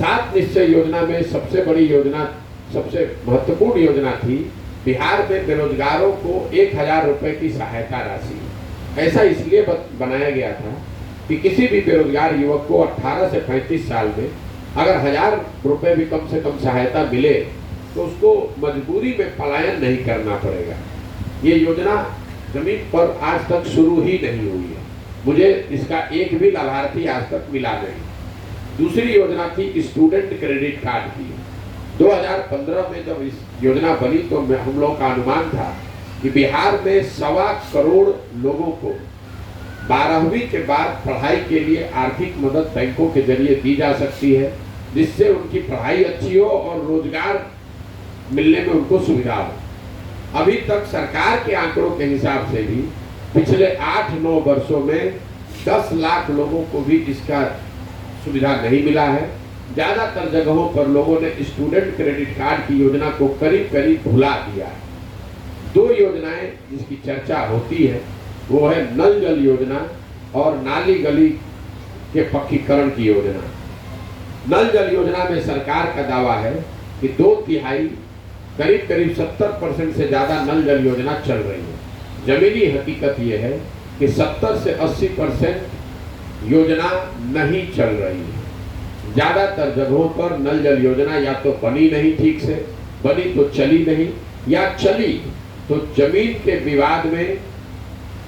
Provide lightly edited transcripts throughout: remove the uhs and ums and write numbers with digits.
सात निश्चय योजना में सबसे बड़ी योजना, सबसे महत्वपूर्ण योजना थी बिहार में बेरोजगारों को 1000 रुपए की सहायता राशि। ऐसा इसलिए बनाया गया था कि किसी भी बेरोजगार युवक को 18 से 35 साल में अगर 1000 रुपए भी कम से कम सहायता मिले तो उसको मजबूरी में पलायन नहीं करना पड़ेगा। ये योजना जमीन पर आज तक शुरू ही नहीं हुई है। मुझे इसका एक भी लाभार्थी आज तक मिला नहीं। दूसरी योजना थी स्टूडेंट क्रेडिट कार्ड की। 2015 में जब इस योजना बनी तो हम लोग का अनुमान था कि बिहार में 1.25 करोड़ लोगों को 12वीं के बाद पढ़ाई के लिए आर्थिक मदद बैंकों के जरिए दी जा सकती है, जिससे उनकी पढ़ाई अच्छी हो और रोजगार मिलने में उनको सुविधा हो। अभी तक सरकार के आंकड़ों के हिसाब से भी पिछले 8-9 वर्षों में 10 लाख लोगों को भी इसका सुविधा नहीं मिला है। ज्यादातर जगहों पर लोगों ने स्टूडेंट क्रेडिट कार्ड की योजना को करीब करीब भुला दिया है। 2 योजनाएं जिसकी चर्चा होती है वो है नल जल योजना और नाली गली के पक्कीकरण की योजना। नल जल योजना में सरकार का दावा है कि 2/3 करीब 70% से ज्यादा नल जल योजना चल रही है। जमीनी हकीकत यह है कि 70 से 80% योजना नहीं चल रही है। ज्यादातर जगहों पर नल जल योजना या तो बनी नहीं ठीक से, बनी तो चली नहीं, या चली तो जमीन के विवाद में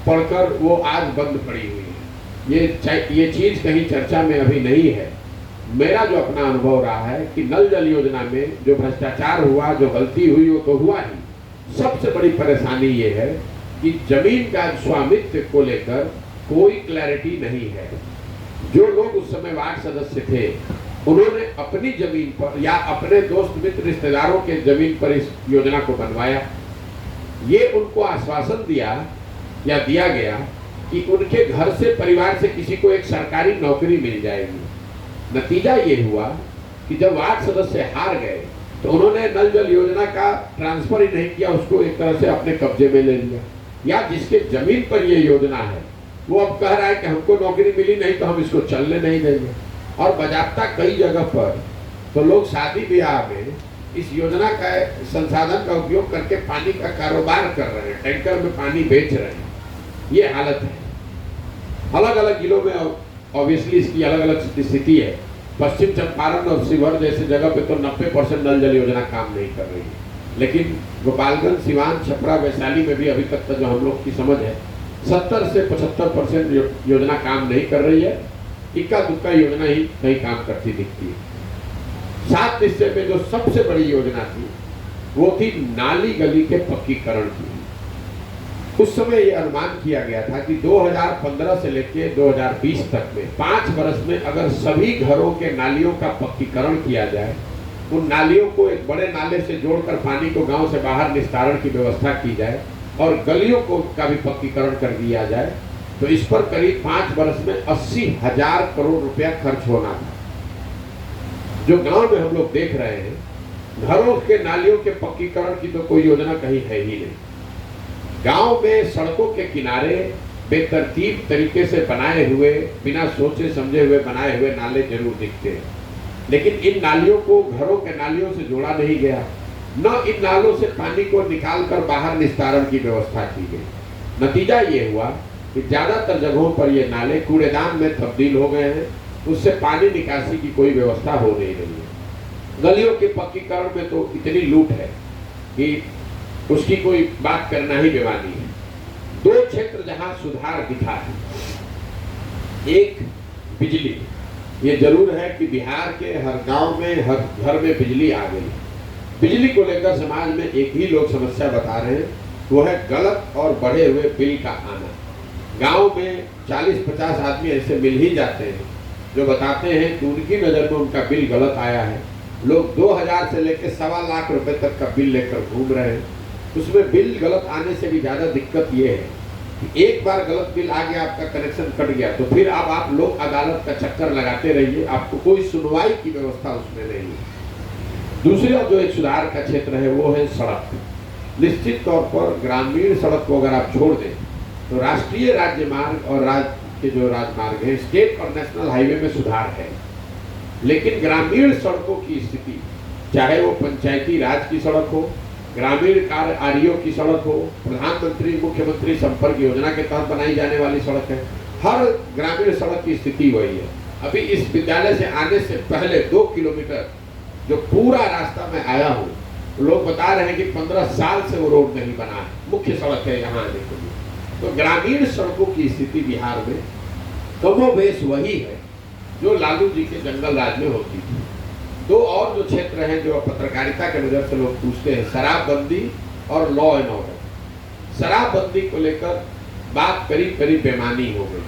पड़कर वो आज बंद पड़ी हुई है। ये चीज कहीं चर्चा में अभी नहीं है। मेरा जो अपना अनुभव रहा है कि नल जल योजना में जो भ्रष्टाचार हुआ, जो गलती हुई वो तो हुआ ही। सबसे बड़ी परेशानी ये है कि जमीन का स्वामित्व को लेकर कोई क्लैरिटी नहीं है। जो लोग उस समय वार्ड सदस्य थे उन्होंने अपनी जमीन पर या अपने दोस्त मित्र रिश्तेदारों के जमीन पर इस योजना को बनवाया। ये उनको आश्वासन दिया गया कि उनके घर से, परिवार से किसी को एक सरकारी नौकरी मिल जाएगी। नतीजा ये हुआ कि जब वार्ड सदस्य हार गए तो उन्होंने नल जल योजना का ट्रांसफर ही नहीं किया, उसको एक तरह से अपने कब्जे में ले लिया। या जिसके जमीन पर ये योजना है वो अब कह रहा है कि हमको नौकरी मिली नहीं तो हम इसको चलने नहीं देंगे। और बजात्ता कई जगह पर तो लोग शादी ब्याह में इस योजना का संसाधन का उपयोग करके पानी का कारोबार कर रहे हैं, टैंकर में पानी बेच रहे हैं। ये हालत है। अलग अलग जिलों में ऑब्वियसली इसकी अलग अलग स्थिति है। पश्चिम चंपारण और शिवहर जैसे जगह पे तो 90% नल जल योजना काम नहीं कर रही है, लेकिन गोपालगंज, सिवान, छपरा, वैशाली में भी अभी तक जो हम लोग की समझ है 70 से 75% योजना काम नहीं कर रही है। इक्का दुक्का योजना ही कहीं काम करती दिखती है। 7 निश्चय में जो सबसे बड़ी योजना थी वो थी नाली गली के पक्कीकरण की। उस समय ये अनुमान किया गया था कि 2015 से लेकर 2020 तक में 5 वर्ष में अगर सभी घरों के नालियों का पक्कीकरण किया जाए, उन नालियों को एक बड़े नाले से जोड़कर पानी को गांव से बाहर निस्तारण की व्यवस्था की जाए और गलियों को का भी पक्कीकरण कर दिया जाए, तो इस पर करीब 5 वर्ष में 80,000 करोड़ रुपया खर्च होना था। जो गांव में हम लोग देख रहे हैं, घरों के नालियों के पक्कीकरण की तो कोई योजना कहीं है ही नहीं। गांव में सड़कों के किनारे बेतरतीब तरीके से बनाए हुए, बिना सोचे समझे हुए बनाए हुए नाले जरूर दिखते हैं, लेकिन इन नालियों को घरों के नालियों से जोड़ा नहीं गया, न इन नालों से पानी को निकालकर बाहर निस्तारण की व्यवस्था की गई। नतीजा ये हुआ कि ज्यादातर जगहों पर ये नाले कूड़ेदान में तब्दील हो गए हैं, उससे पानी निकासी की कोई व्यवस्था हो नहीं रही है। गलियों के पक्कीकरण में तो इतनी लूट है कि उसकी कोई बात करना ही बेमानी है। 2 क्षेत्र जहां सुधार दिखा है, एक बिजली। ये जरूर है कि बिहार के हर गांव में, हर घर में बिजली आ गई। बिजली को लेकर समाज में एक ही लोग समस्या बता रहे हैं, वो है गलत और बढ़े हुए बिल का आना। गांव में 40-50 आदमी ऐसे मिल ही जाते हैं जो बताते हैं कि उनकी नज़र में उनका बिल गलत आया है। लोग 2000 से लेकर 1.25 लाख रुपए तक का बिल लेकर घूम रहे हैं। उसमें बिल गलत आने से भी ज़्यादा दिक्कत ये है कि एक बार गलत बिल आ गया, आपका कनेक्शन कट गया, तो फिर अब आप लोक अदालत का चक्कर लगाते रहिए, आपको कोई सुनवाई की व्यवस्था उसमें नहीं है। दूसरा जो एक सुधार का क्षेत्र है वो है सड़क। निश्चित तौर पर ग्रामीण सड़क को अगर आप छोड़ दें तो राष्ट्रीय राज्य मार्ग और राज्य के जो राजमार्ग हैं, स्टेट और नेशनल हाईवे में सुधार है, लेकिन ग्रामीण सड़कों की स्थिति, चाहे वो पंचायती राज की सड़क हो, ग्रामीण कार्य आरओ की सड़क हो, प्रधानमंत्री मुख्यमंत्री संपर्क योजना के तहत बनाई जाने वाली सड़क है, हर ग्रामीण सड़क की स्थिति वही है। अभी इस विद्यालय से आने से पहले 2 किलोमीटर जो पूरा रास्ता मैं आया हूँ, लोग बता रहे हैं कि 15 साल से वो रोड नहीं बना है, मुख्य सड़क है यहाँ आने के लिए। तो ग्रामीण सड़कों की स्थिति बिहार में कमोबेश वही है जो लालू जी के जंगल राज में होती थी। 2 और जो क्षेत्र हैं जो पत्रकारिता के नजर से लोग पूछते हैं, शराबबंदी और लॉ एंड ऑर्डर। शराबबंदी को लेकर बात करीब करीब बेमानी हो गई।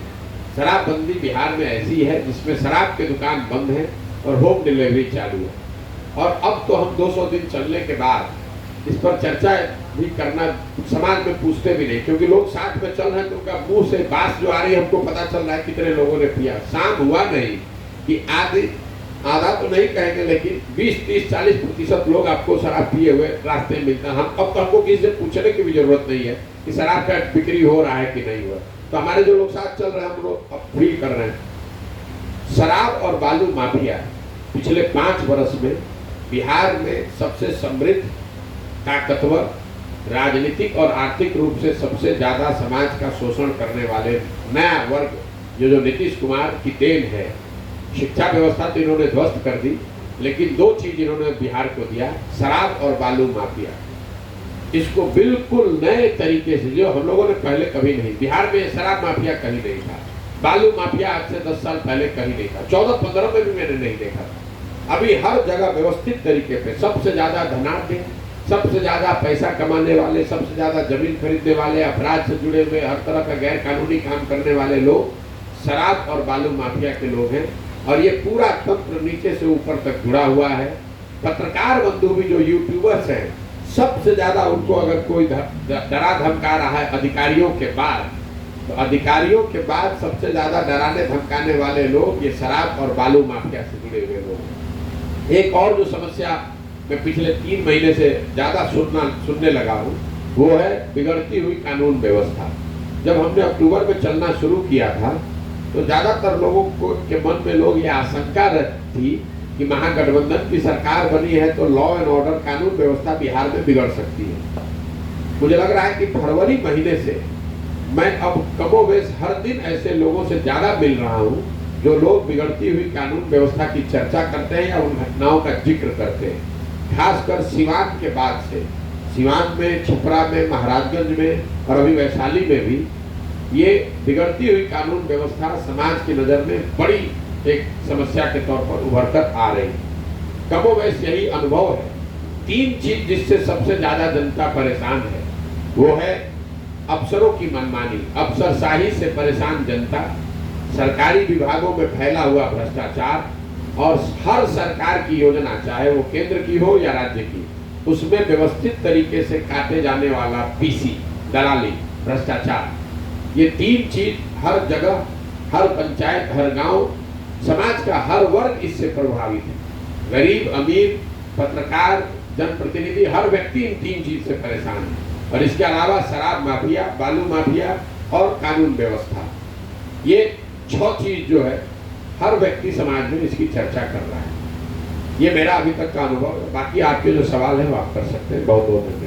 शराबबंदी बिहार में ऐसी है जिसमें शराब के दुकान बंद है और होम डिलीवरी चालू है। और अब तो हम 200 दिन चलने के बाद इस पर चर्चा भी करना समाज में पूछते भी नहीं, क्योंकि लोग साथ में चल रहे हैं तो उनका मुंह से बात जो आ रही है हमको पता चल रहा है कितने लोगों ने पिया। शाम हुआ नहीं कि आधा तो नहीं कहेंगे, लेकिन 20, 30, 40% लोग आपको शराब पिए हुए रास्ते में मिलते हैं। हम अब तो हमको किसी से पूछने की भी जरूरत नहीं है कि शराब का बिक्री हो रहा है कि नहीं हुआ। तो हमारे जो लोग साथ चल रहे हैं हम लोग अब फील कर रहे हैं। शराब और बालू माफिया पिछले 5 वर्ष में बिहार में सबसे समृद्ध, ताकतवर, राजनीतिक और आर्थिक रूप से सबसे ज्यादा समाज का शोषण करने वाले नया वर्ग जो नीतीश कुमार की देन है। शिक्षा व्यवस्था तो इन्होंने ध्वस्त कर दी, लेकिन 2 चीज इन्होंने बिहार को दिया, शराब और बालू माफिया। इसको बिल्कुल नए तरीके से, जो हम लोगों ने पहले कभी नहीं, बिहार में शराब माफिया कहीं नहीं था, बालू माफिया आज से 10 साल पहले कहीं नहीं था, 14-15 में भी मैंने नहीं देखा था। अभी हर जगह व्यवस्थित तरीके पे सबसे ज्यादा धनाढ्य, सबसे ज्यादा पैसा कमाने वाले, सबसे ज्यादा जमीन खरीदने वाले, अपराध से जुड़े हुए, हर तरह का गैर कानूनी काम करने वाले लोग शराब और बालू माफिया के लोग हैं। और ये पूरा तंत्र नीचे से ऊपर तक जुड़ा हुआ है। पत्रकार बंधु भी जो यूट्यूबर्स हैं, सबसे ज्यादा उनको अगर कोई डरा धमका रहा है अधिकारियों के बाद, तो अधिकारियों के बाद सबसे ज्यादा डराने धमकाने वाले लोग ये शराब और बालू माफिया से जुड़े हुए लोग हैं। एक और जो समस्या मैं पिछले 3 महीने से ज्यादा सुनने लगा हूँ, वो है बिगड़ती हुई कानून व्यवस्था। जब हमने अक्टूबर में चलना शुरू किया था तो ज्यादातर लोगों को के मन में लोग ये आशंका थी कि महागठबंधन की सरकार बनी है तो लॉ एंड ऑर्डर, कानून व्यवस्था बिहार में बिगड़ सकती है। मुझे लग रहा है कि फरवरी महीने से मैं अब कमोबेश हर दिन ऐसे लोगों से ज्यादा मिल रहा हूँ जो लोग बिगड़ती हुई कानून व्यवस्था की चर्चा करते हैं या उन घटनाओं का जिक्र करते हैं। खासकर सिवान के बाद से, सिवान में, छपरा में, महाराजगंज में और अभी वैशाली में भी ये बिगड़ती हुई कानून व्यवस्था समाज की नजर में बड़ी एक समस्या के तौर पर उभर कर आ रही है। कमोबेश यही अनुभव है। 3 चीज जिससे सबसे ज्यादा जनता परेशान है वो है अफसरों की मनमानी, अफसरशाही से परेशान जनता, सरकारी विभागों में फैला हुआ भ्रष्टाचार और हर सरकार की योजना, चाहे वो केंद्र की हो या राज्य की, उसमें व्यवस्थित तरीके से काटे जाने वाला पीसी, दलाली, भ्रष्टाचार। ये 3 चीज हर जगह, हर पंचायत, हर गांव, समाज का हर वर्ग इससे प्रभावित है। गरीब, अमीर, पत्रकार, जनप्रतिनिधि, हर व्यक्ति इन 3 चीज से परेशान है। और इसके अलावा शराब माफिया, बालू माफिया और कानून व्यवस्था, ये 6 चीज जो है हर व्यक्ति समाज में इसकी चर्चा कर रहा है। ये मेरा अभी तक का अनुभव है। बाकी आपके जो सवाल है वो आप कर सकते हैं। बहुत बहुत धन्यवाद।